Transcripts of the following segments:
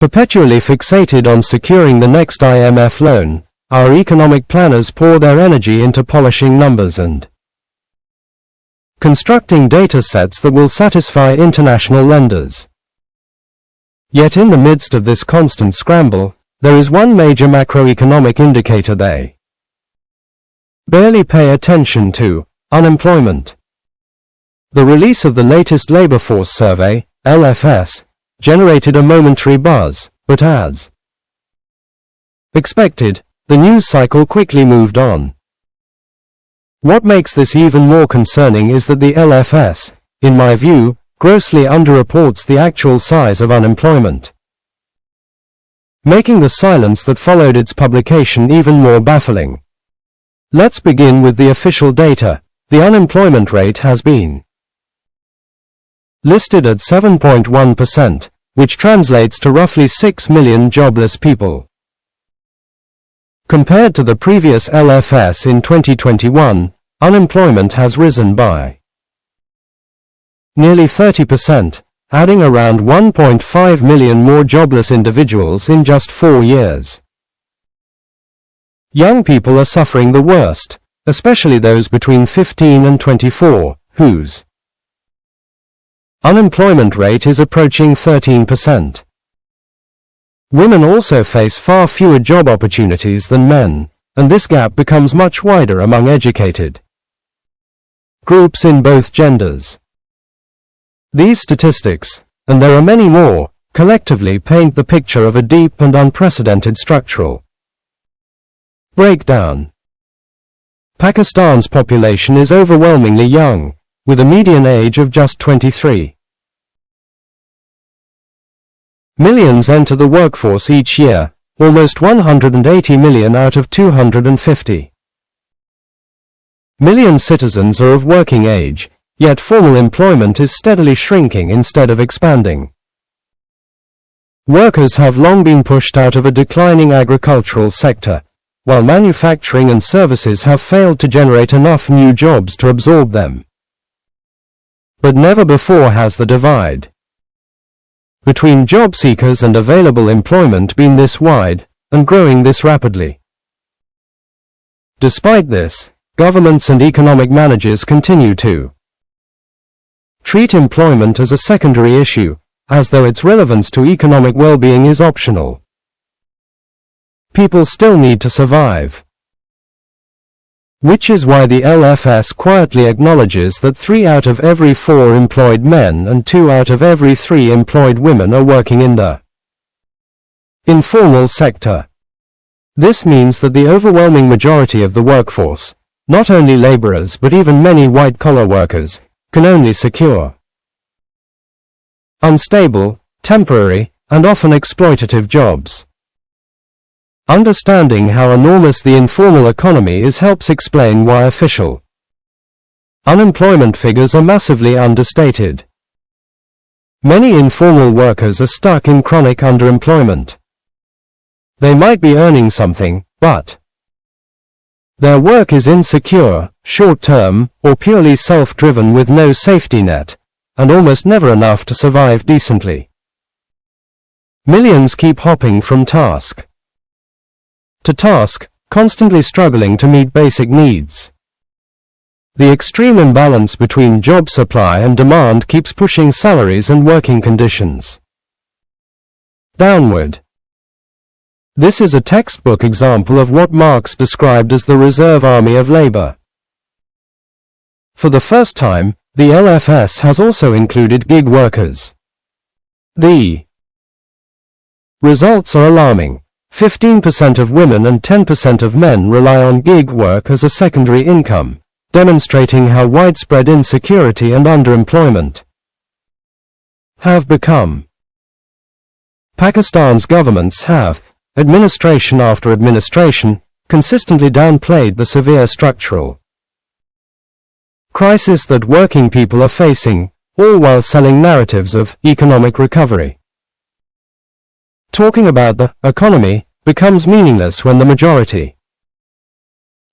Perpetually fixated on securing the next IMF loan, our economic planners pour their energy into polishing numbers and constructing data sets that will satisfy international lenders. Yet in the midst of this constant scramble, there is one major macroeconomic indicator they barely pay attention to: unemployment. The release of the latest labor force survey, LFS, generated a momentary buzz, but as expected, the news cycle quickly moved on. What makes this even more concerning is that the LFS, in my view, grossly underreports the actual size of unemployment, making the silence that followed its publication even more baffling. Let's begin with the official data. The unemployment rate has been listed at 7.1%, which translates to roughly 6 million jobless people. Compared to the previous LFS in 2021, unemployment has risen by nearly 30%, adding around 1.5 million more jobless individuals in just 4 years. Young people are suffering the worst, especially those between 15 and 24, whose unemployment rate is approaching 13%. Women also face far fewer job opportunities than men, and this gap becomes much wider among educated groups in both genders. These statistics, and there are many more, collectively paint the picture of a deep and unprecedented structural breakdown. Pakistan's population is overwhelmingly young, with a median age of just 23. Millions enter the workforce each year, almost 180 million out of 250 million citizens are of working age, yet formal employment is steadily shrinking instead of expanding. Workers have long been pushed out of a declining agricultural sector, while manufacturing and services have failed to generate enough new jobs to absorb them. But never before has the divide between job seekers and available employment been this wide, and growing this rapidly. Despite this, governments and economic managers continue to treat employment as a secondary issue, as though its relevance to economic well-being is optional. People still need to survive. Which is why the LFS quietly acknowledges that 3 out of every 4 employed men and 2 out of every 3 employed women are working in the informal sector. This means that the overwhelming majority of the workforce, not only laborers but even many white-collar workers, can only secure unstable, temporary, and often exploitative jobs. Understanding how enormous the informal economy is helps explain why official unemployment figures are massively understated. Many informal workers are stuck in chronic underemployment. They might be earning something, but their work is insecure, short-term, or purely self-driven with no safety net, and almost never enough to survive decently. Millions keep hopping from task to task, constantly struggling to meet basic needs. The extreme imbalance between job supply and demand keeps pushing salaries and working conditions downward. This is a textbook example of what Marx described as the reserve army of labor. For the first time, the LFS has also included gig workers. The results are alarming. 15% of women and 10% of men rely on gig work as a secondary income, demonstrating how widespread insecurity and underemployment have become. Pakistan's governments have, administration after administration, consistently downplayed the severe structural crisis that working people are facing, all while selling narratives of economic recovery. Talking about the economy becomes meaningless when the majority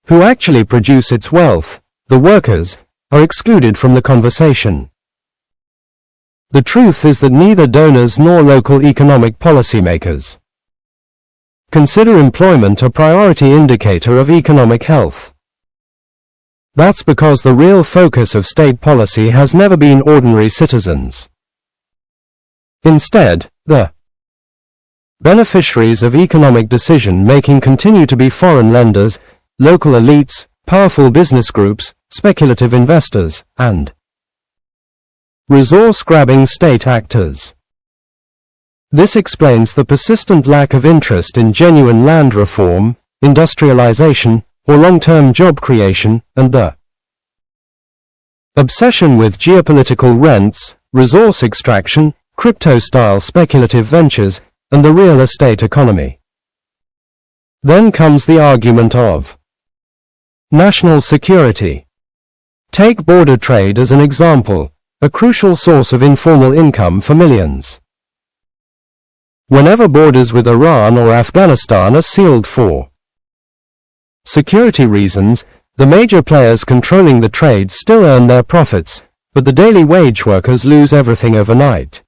who actually produce its wealth, the workers, are excluded from the conversation. The truth is that neither donors nor local economic policymakers consider employment a priority indicator of economic health. That's because the real focus of state policy has never been ordinary citizens. Instead, the beneficiaries of economic decision-making continue to be foreign lenders, local elites, powerful business groups, speculative investors, and resource-grabbing state actors. This explains the persistent lack of interest in genuine land reform, industrialization, or long-term job creation, and the obsession with geopolitical rents, resource extraction, crypto-style speculative ventures, and the real estate economy. Then comes the argument of national security. Take border trade as an example, a crucial source of informal income for millions. Whenever borders with Iran or Afghanistan are sealed for security reasons, the major players controlling the trade still earn their profits, but the daily wage workers lose everything overnight.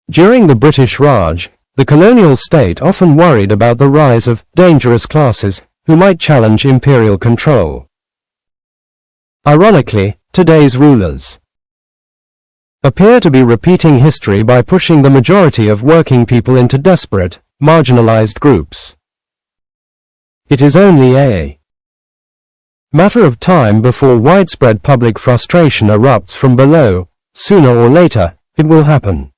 During the British Raj, the colonial state often worried about the rise of dangerous classes who might challenge imperial control. Ironically, today's rulers appear to be repeating history by pushing the majority of working people into desperate, marginalized groups. It is only a matter of time before widespread public frustration erupts from below. Sooner or later, it will happen.